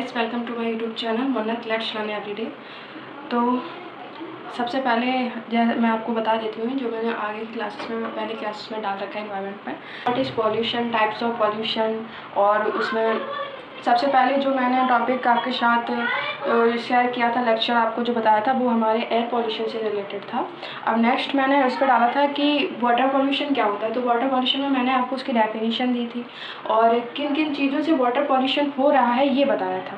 Guys, welcome to my YouTube channel Mannat let's learn everyday. तो सबसे पहले मैं आपको बता देती हूँ जो मैंने आगे की क्लासेस में पहले क्लासेस में डाल रखा है एनवायरनमेंट में। What is pollution, types of pollution, और उसमें सबसे पहले जो मैंने टॉपिक आपके साथ शेयर किया था, लेक्चर आपको जो बताया था वो हमारे एयर पॉल्यूशन से रिलेटेड था। अब नेक्स्ट मैंने उस पर डाला था कि वाटर पॉल्यूशन क्या होता है। तो वाटर पॉल्यूशन में मैंने आपको उसकी डेफिनेशन दी थी और किन किन चीज़ों से वाटर पॉल्यूशन हो रहा है ये बताया था।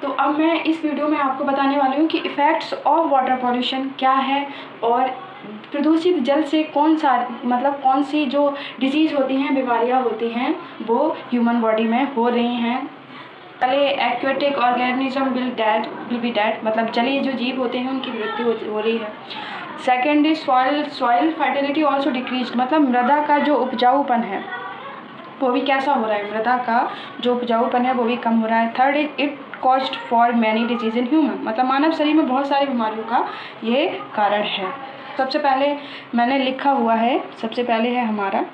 तो अब मैं इस वीडियो में आपको बताने वाली हूँ कि इफ़ेक्ट्स ऑफ वाटर पॉल्यूशन क्या है और प्रदूषित जल से कौन सी जो डिजीज़ होती हैं, बीमारियाँ होती हैं, वो ह्यूमन बॉडी में हो रही हैं। पहले aquatic organism will be dead, मतलब जलीय जो जीव होते हैं उनकी मृत्यु हो रही है। Second is soil fertility also decrease, मतलब मृदा का जो उपजाऊपन है वो भी कैसा हो रहा है, मृदा का जो उपजाऊपन है वो भी कम हो रहा है। Third is it caused for many disease in human, मतलब मानव शरीर में बहुत सारी बीमारियों का ये कारण है। सबसे पहले मैंने लिखा हुआ है, सबसे पहले है हमारा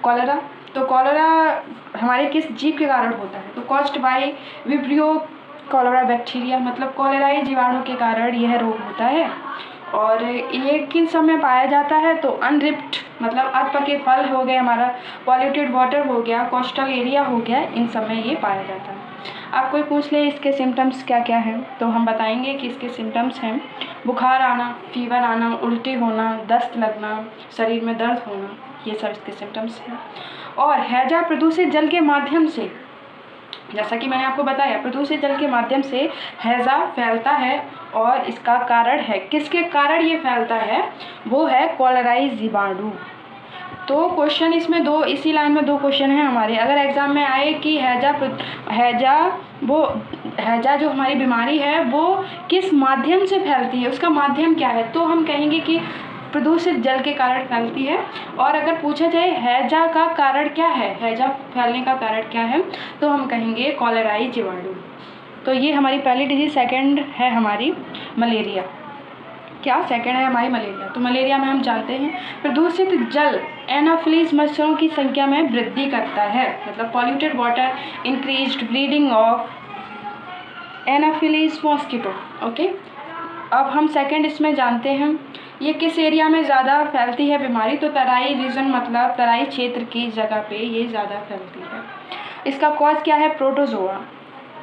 कॉलेरा। तो कॉलेरा हमारे किस जीव के कारण होता है, तो caused by vibrio cholera bacteria, मतलब कॉलेराई जीवाणु के कारण यह रोग होता है। और ये किन समय पाया जाता है, तो अनरिप्ड मतलब अधपके फल हो गए, हमारा पॉल्यूटेड वाटर हो गया, कोस्टल एरिया हो गया, इन समय ये पाया जाता है। आप कोई पूछ ले इसके सिम्टम्स क्या क्या हैं, तो हम बताएंगे कि इसके सिम्टम्स हैं बुखार आना, फीवर आना, उल्टी होना, दस्त लगना, शरीर में दर्द होना, ये सब इसके सिम्टम्स हैं। और हैजा प्रदूषित जल के माध्यम से, जैसा कि मैंने आपको बताया, प्रदूषित जल के माध्यम से हैजा फैलता है और इसका कारण है, किसके कारण ये फैलता है, वो है कॉलेराई जीवाणु। तो क्वेश्चन इसमें इसी लाइन में दो क्वेश्चन हैं हमारे। अगर एग्जाम में आए कि हैजा जो हमारी बीमारी है वो किस माध्यम से फैलती है, उसका माध्यम क्या है, तो हम कहेंगे कि प्रदूषित जल के कारण फैलती है। और अगर पूछा जाए हैजा का कारण क्या है, हैजा फैलने का कारण क्या है, तो हम कहेंगे कॉलेराई जीवाणु। तो ये हमारी पहली डिजीज। सेकंड है हमारी मलेरिया। क्या सेकंड है हमारी मलेरिया। तो मलेरिया में हम जानते हैं प्रदूषित जल एनाफिलीज मच्छरों की संख्या में वृद्धि करता है, मतलब polluted water increased breeding of Anopheles mosquito. Okay, अब हम सेकंड इसमें जानते हैं ये किस एरिया में ज़्यादा फैलती है बीमारी, तो तराई रीजन, मतलब तराई क्षेत्र की जगह पे ये ज़्यादा फैलती है। इसका कॉज क्या है, प्रोटोजोआ।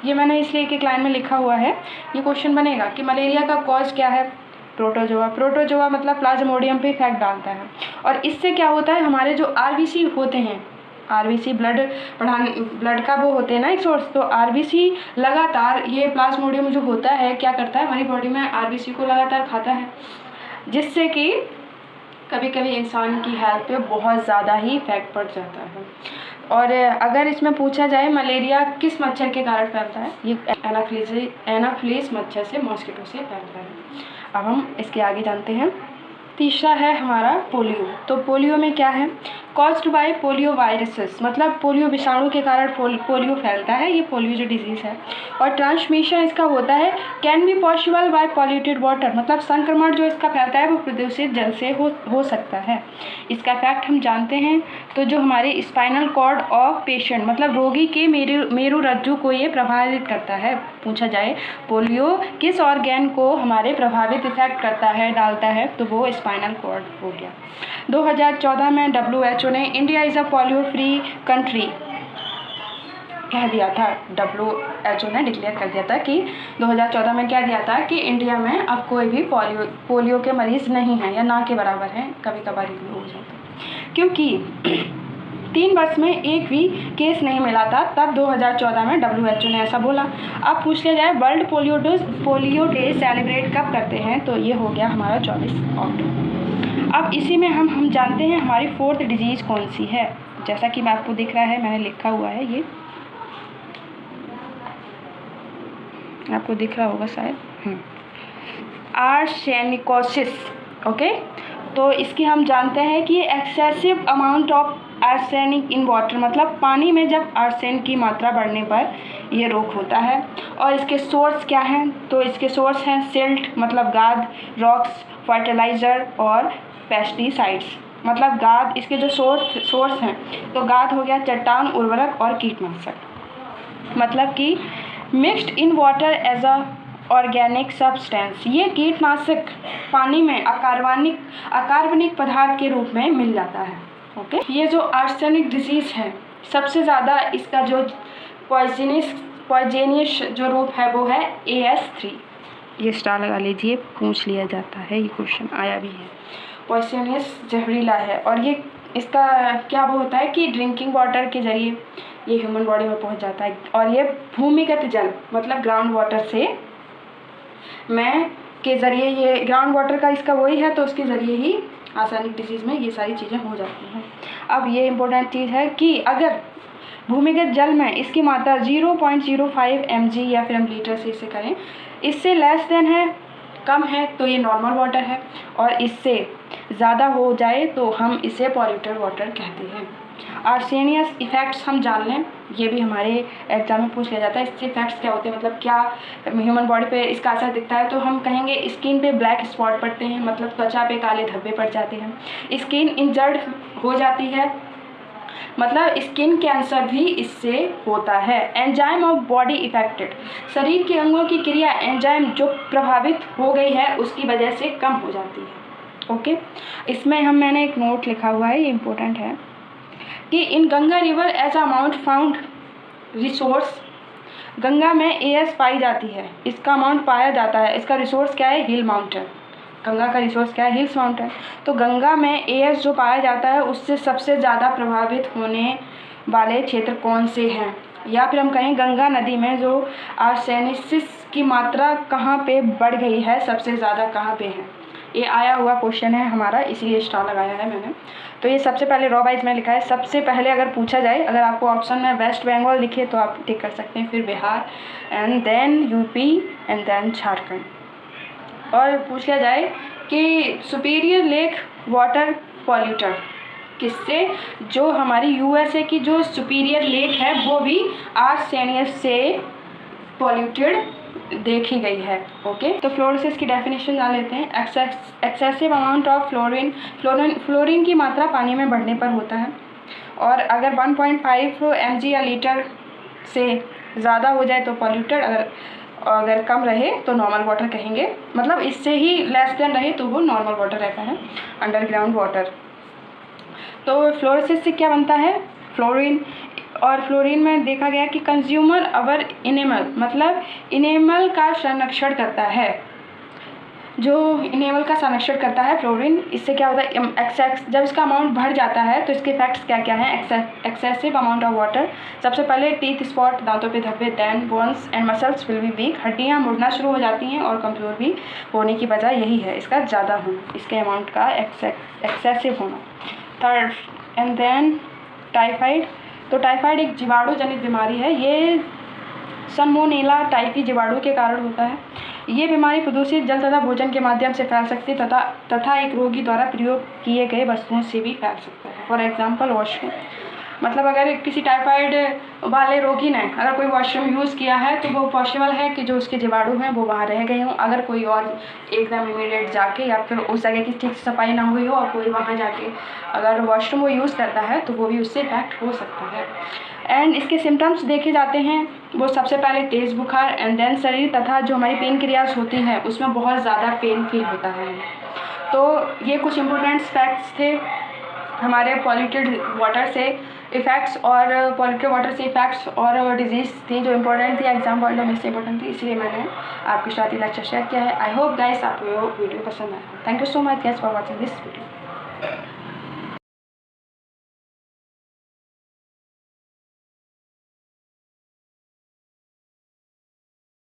ये मैंने इसलिए एक लाइन में लिखा हुआ है, ये क्वेश्चन बनेगा कि मलेरिया का कॉज क्या है, प्रोटोजोआ। प्रोटोजोआ मतलब प्लाज्मोडियम पे इफेक्ट डालता है और इससे क्या होता है, हमारे जो आरबीसी होते हैं, आरबीसी ब्लड का वो होते हैं ना एक सोर्स, तो आरबीसी लगातार ये प्लाज्मोडियम जो होता है क्या करता है, हमारी बॉडी में आरबीसी को लगातार खाता है, जिससे कि कभी कभी इंसान की हेल्थ पे बहुत ज़्यादा ही इफेक्ट पड़ जाता है। और अगर इसमें पूछा जाए मलेरिया किस मच्छर के कारण फैलता है, ये एनाफिलीज मच्छर से, मॉस्किटो से फैलता है। अब हम इसके आगे जानते हैं। तीसरा है हमारा पोलियो। तो पोलियो में क्या है, कॉज्ड बाय पोलियो वायरसेस, मतलब पोलियो विषाणु के कारण पोलियो फैलता है, ये पोलियो जो डिजीज़ है। और ट्रांसमिशन इसका होता है can be possible by polluted water, मतलब संक्रमण जो इसका फैलता है वो प्रदूषित जल से हो सकता है। इसका फैक्ट हम जानते हैं, तो जो हमारे स्पाइनल कॉर्ड ऑफ पेशेंट, मतलब रोगी के मेरु रज्जु को ये प्रभावित करता है। पूछा जाए पोलियो किस ऑर्गेन को हमारे प्रभावित इफेक्ट करता है, डालता है, तो वो स्पाइनल कॉर्ड हो गया। 2014 में WHO ने India is a polio free country कह दिया था। WHO ने डिक्लेयर कर दिया था कि 2014 में क्या दिया था कि इंडिया में अब कोई भी पोलियो के मरीज़ नहीं है या ना के बराबर है, कभी कभार हो जाता है, क्योंकि 3 वर्ष में एक भी केस नहीं मिला था, तब 2014 में WHO ने ऐसा बोला। अब पूछ लिया जाए वर्ल्ड पोलियो डे सेलिब्रेट कब करते हैं, तो ये हो गया हमारा 24 अक्टूबर। अब इसी में हम जानते हैं हमारी फोर्थ डिजीज़ कौन सी है। जैसा कि मैं आपको दिख रहा है, मैंने लिखा हुआ है, ये आपको दिख रहा होगा शायद, आर्सेनिकोसिस। ओके, तो इसकी हम जानते हैं कि excessive amount of arsenic in water, मतलब पानी में जब आर्सेन की मात्रा बढ़ने पर ये रोग होता है। और इसके सोर्स क्या हैं, तो इसके सोर्स हैं सिल्ट, मतलब गाद, रॉक्स, फर्टिलाइज़र और पेस्टिसाइड्स, मतलब गाद। इसके जो सोर्स हैं, तो गाद हो गया चट्टान, उर्वरक और कीटनाशक। मतलब कि mixed in water as a organic substance. ये कीटनाशक पानी में अकार्बनिक पदार्थ के रूप में मिल जाता है। ओके, ये जो आर्सेनिक डिजीज़ है, सबसे ज़्यादा इसका जो पॉइजनियस जो रूप है वो है AS3। ये स्टार लगा लीजिए, पूछ लिया जाता है, ये क्वेश्चन आया भी है। पॉइजनियस जहरीला है, और ये इसका क्या वो होता है कि ड्रिंकिंग वाटर के जरिए ये ह्यूमन बॉडी में पहुंच जाता है, और ये भूमिगत जल मतलब ग्राउंड वाटर से के ज़रिए, ये ग्राउंड वाटर का इसका वही है, तो उसके ज़रिए ही आर्सेनिक डिजीज़ में ये सारी चीज़ें हो जाती हैं। अब ये इम्पोर्टेंट चीज़ है कि अगर भूमिगत जल में इसकी मात्रा 0.05 mg या फिर हम लीटर से इसे करें, इससे लेस देन है, कम है, तो ये नॉर्मल वाटर है, और इससे ज़्यादा हो जाए तो हम इसे पॉल्यूटेड वाटर कहते हैं। आर्सेनियस इफ़ेक्ट्स हम जान लें, ये भी हमारे एग्जाम में पूछ लिया जाता है। इससे इफ़ेक्ट्स क्या होते हैं, मतलब क्या ह्यूमन बॉडी पे इसका असर दिखता है, तो हम कहेंगे स्किन पे ब्लैक स्पॉट पड़ते हैं, मतलब त्वचा पे काले धब्बे पड़ जाते हैं। स्किन इंजर्ड हो जाती है, मतलब स्किन कैंसर भी इससे होता है। एंजाइम ऑफ बॉडी इफेक्टेड, शरीर के अंगों की क्रिया एंजाइम जो प्रभावित हो गई है उसकी वजह से कम हो जाती है। ओके, इसमें मैंने एक नोट लिखा हुआ है, ये इम्पोर्टेंट है कि in Ganga river as amount found resource, Ganga में AS पाई जाती है, इसका अमाउंट पाया जाता है, इसका रिसोर्स क्या है, हिल माउंटेन। गंगा का रिसोर्स क्या है, हिल्स माउंटेन। तो गंगा में AS जो पाया जाता है उससे सबसे ज़्यादा प्रभावित होने वाले क्षेत्र कौन से हैं, या फिर हम कहें गंगा नदी में जो आर्सेनिसिस की मात्रा कहाँ पे बढ़ गई है, सबसे ज़्यादा कहाँ पे है। ये आया हुआ क्वेश्चन है हमारा, इसीलिए स्टार लगाया है मैंने। तो ये सबसे पहले रॉ वाइज में लिखा है। सबसे पहले अगर पूछा जाए, अगर आपको ऑप्शन में वेस्ट बंगाल लिखे तो आप टिक कर सकते हैं, फिर Bihar, and then UP, and then Jharkhand. और पूछ लिया जाए कि सुपीरियर लेक वाटर पॉल्यूटर किससे, जो हमारी USA की जो सुपीरियर लेक है वो भी आर्सेनियस से पॉल्यूटेड देखी गई है। ओके, तो फ्लोरोसिस की डेफिनेशन जान लेते हैं। एक्सेसिव अमाउंट ऑफ फ्लोरीन की मात्रा पानी में बढ़ने पर होता है, और अगर 1.5 mg या लीटर से ज़्यादा हो जाए तो पॉल्यूटेड, अगर कम रहे तो नॉर्मल वाटर कहेंगे, मतलब इससे ही लेस देन रहे तो वो नॉर्मल वाटर रहता है, अंडरग्राउंड वाटर। तो फ्लोरोसिस से क्या बनता है, फ्लोरीन, और फ्लोरीन में देखा गया कि कंज्यूमर अवर इनेमल, मतलब इनेमल का संरक्षण करता है, जो इनेमल का संरक्षण करता है फ्लोरीन। इससे क्या होता है, जब इसका अमाउंट बढ़ जाता है तो इसके इफेक्ट्स क्या क्या हैं। एक्सेसिव अमाउंट ऑफ वाटर, सबसे पहले टीथ स्पॉट, दांतों पे धब्बे, then bones and muscles will be weak, हड्डियाँ मुड़ना शुरू हो जाती हैं और कमज़ोर भी होने की वजह यही है, इसका ज़्यादा होना, इसके अमाउंट का एक्सेसिव होना। Third, and then typhoid. तो टाइफाइड एक जीवाणु जनित बीमारी है, ये सल्मोनेला टाइफी जीवाणु के कारण होता है। ये बीमारी प्रदूषित जल तथा भोजन के माध्यम से फैल सकती है तथा एक रोगी द्वारा प्रयोग किए गए वस्तुओं से भी फैल सकता है। फॉर एग्जांपल वॉशरूम, मतलब अगर किसी टाइफाइड वाले रोगी ने अगर कोई वॉशरूम यूज़ किया है तो वो पॉसिबल है कि जो उसके जीवाणु हैं वो वहाँ रह गए हों। अगर कोई और एकदम इमीडिएट जाके या फिर उस जगह की ठीक सफाई ना हुई हो और कोई वहाँ जाके अगर वॉशरूम वो यूज़ करता है तो वो भी उससे इफेक्ट हो सकता है। एंड इसके सिम्टम्स देखे जाते हैं, वो सबसे पहले तेज़ बुखार, एंड देन शरीर तथा जो हमारी पेन क्रियाज होती हैं उसमें बहुत ज़्यादा पेन फील होता है। तो ये कुछ इम्पोर्टेंट फैक्ट्स थे हमारे पॉल्यूटेड वाटर से इफ़ेक्ट्स, और पॉल्यूटेड वाटर से इफ़ेक्ट्स और डिजीज़ थी जो इम्पोर्टेंट थी, एग्जाम पॉइंट ऑफ व्यू से इम्पोर्टेंट थी, इसलिए मैंने आपके साथ ये लेक्चर शेयर किया है। आई होप गाइस आपको वीडियो पसंद आया। Thank you so much guys for watching this video.